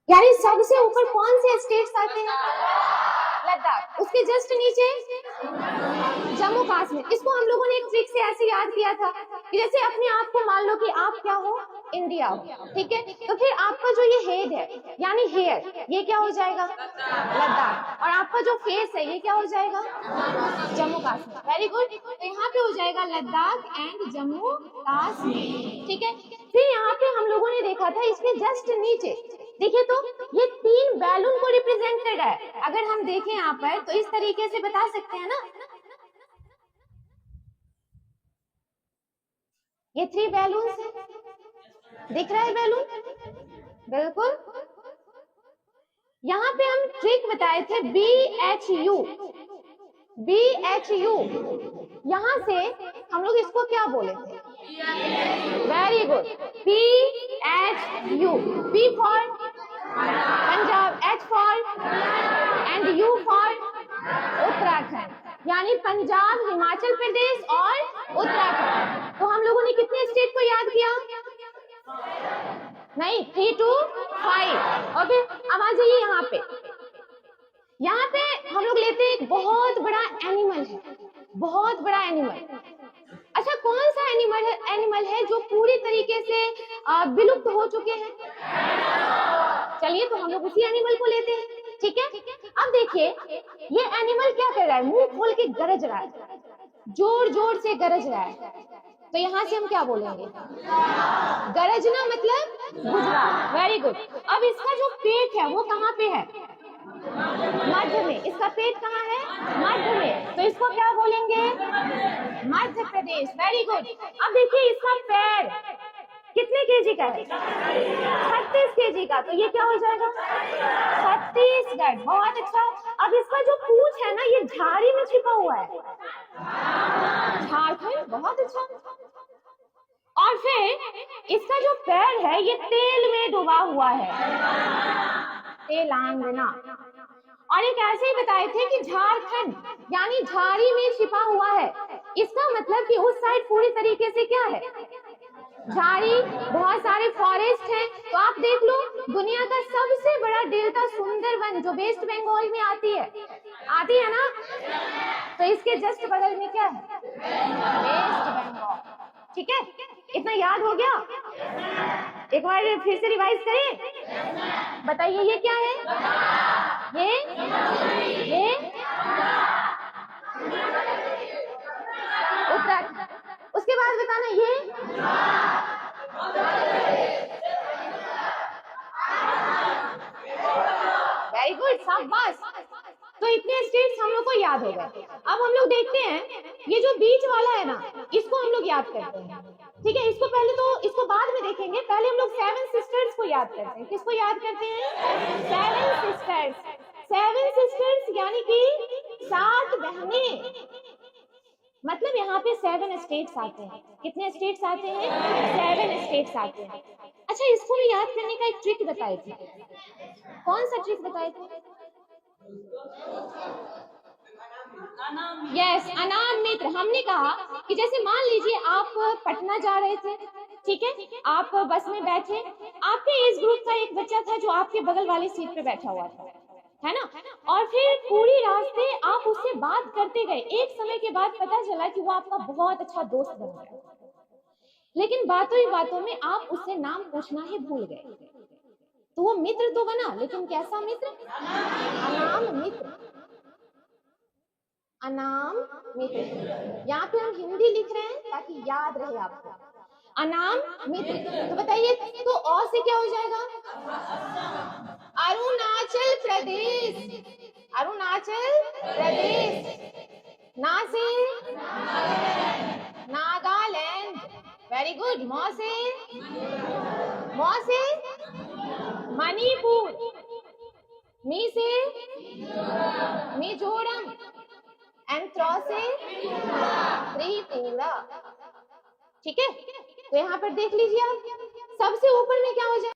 यानी सबसे ऊपर कौन से स्टेट्स आते हैं? लद्दाख। उसके जस्ट नीचे जम्मू कश्मीर। इसको हम लोगों ने एक ट्रिक से ऐसे याद किया था कि जैसे अपने आप को मान लो कि आप क्या हो, इंडिया हो, ठीक है, तो फिर आपका जो ये हेड है यानी हेयर, ये क्या हो जाएगा? लद्दाख। और आपका जो फेस है ये क्या हो जाएगा? जम्मू कश्मीर। Very good. तो यहाँ पे हो जाएगा लद्दाख एंड जम्मू कश्मीर, ठीक है। फिर यहाँ पे हम लोगों ने देखा था इसके जस्ट नीचे देखिए तो ये 3 बैलून को रिप्रेजेंट कर रहा है। अगर हम देखें यहाँ पर तो इस तरीके से बता सकते हैं ना, ये 3 बैलून है, दिख रहा है बैलून? बिल्कुल। यहाँ पे हम ट्रिक बताए थे BHU, BHU। यहाँ से हम लोग इसको क्या बोले थे? Very good. PHU, P for Punjab, H for and U for Uttarakhand, यानी पंजाब, हिमाचल प्रदेश और उत्तराखंड। तो हम लोगों ने कितने स्टेट को याद किया? नहीं, 3 to 5। ओके, अब आ जाइए यहाँ पे। यहाँ पे हम लोग लेते हैं एक बहुत बड़ा एनिमल है, बहुत बड़ा एनिमल। अच्छा, कौन सा एनिमल है जो पूरी तरीके से विलुप्त हो चुके हैं? चलिए तो हम लोग उसी एनिमल को लेते हैं, ठीक है। अब देखिए ये एनिमल क्या कर रहा है, मुंह खोल के गरज रहा है, जोर जोर से गरज रहा है। तो यहाँ से हम क्या बोलेंगे? गरजना मतलब गुजरात। Very good. अब इसका जो पेट है वो कहाँ पे है? मध्य में। इसका पेट कहाँ है? मध्य में। तो इसको क्या बोलेंगे? मध्य प्रदेश। Very good. अब देखिए इसका पैर कितने केजी का है? 36 केजी का। तो ये क्या हो जाएगा? छत्तीसगढ़। बहुत अच्छा। अब इसका जो पूंछ है ना ये झाड़ी में छिपा हुआ है, झारखंड। बहुत अच्छा। और फिर इसका जो पैर है ये तेल में डूबा हुआ है, तेलंगाना। और एक ऐसे ही बताए थे कि झारखंड यानी झाड़ी में छिपा हुआ है। इसका मतलब कि उस साइड पूरी तरीके से क्या है? झाड़ी, बहुत सारे फॉरेस्ट हैं। तो आप देख लो दुनिया का सबसे बड़ा डेल्टा सुंदरवन जो वेस्ट बंगाल में आती है ना, तो इसके जस्ट बगल में क्या है? वेस्ट बंगाल। ठीक है, इतना याद हो गया? एक बार फिर से रिवाइज करें। बताइए ये क्या है? ये उत्तराखंड। उसके बाद बताना ये वेरी गुड, शाबाश। तो इतने स्टेट्स हम लोग को याद हो गए। अब हम लोग देखते हैं ये जो बीच वाला है ना, इसको हम लोग याद करते हैं, ठीक है। इसको पहले तो इसको बाद में देखेंगे, पहले हम लोग 7 सिस्टर्स को याद करते हैं। किसको याद करते हैं? 7 सिस्टर्स। 7 सिस्टर्स यानी कि 7 बहनें। मतलब यहाँ पे 7 स्टेट्स आते हैं। कितने स्टेट्स आते हैं? 7 स्टेट्स आते हैं। अच्छा, इसको भी याद करने का एक ट्रिक बताए थे। कौन सा ट्रिक बताए थे? यस, अनाम मित्र। हमने कहा कि जैसे मान लीजिए आप पटना जा रहे थे, ठीक है, आप बस में बैठे, आपके एज ग्रुप का एक बच्चा था जो आपके बगल वाली सीट पे बैठा हुआ था, है ना, और फिर पूरी रास्ते आप उससे बात करते गए। एक समय के बाद पता चला कि वो आपका बहुत अच्छा दोस्त बन गया, लेकिन बातों ही बातों में आप उससे नाम पूछना ही भूल गए। तो वो मित्र तो बना, लेकिन कैसा मित्र? अनाम मित्र। अनाम मित्र। यहाँ पे हम हिंदी लिख रहे हैं ताकि याद रहे आपको। अनाम मित्र। तो बताइए तो और से क्या हो जाएगा? अरुणाचल प्रदेश। अरुणाचल प्रदेश। ना से नागालैंड। Very good. मौ से मणिपुर। मी से मिजोरम। एंड त्रो से त्रिपुरा। ठीक है, तो यहाँ पर देख लीजिए आप, सबसे ऊपर में क्या हो जाए?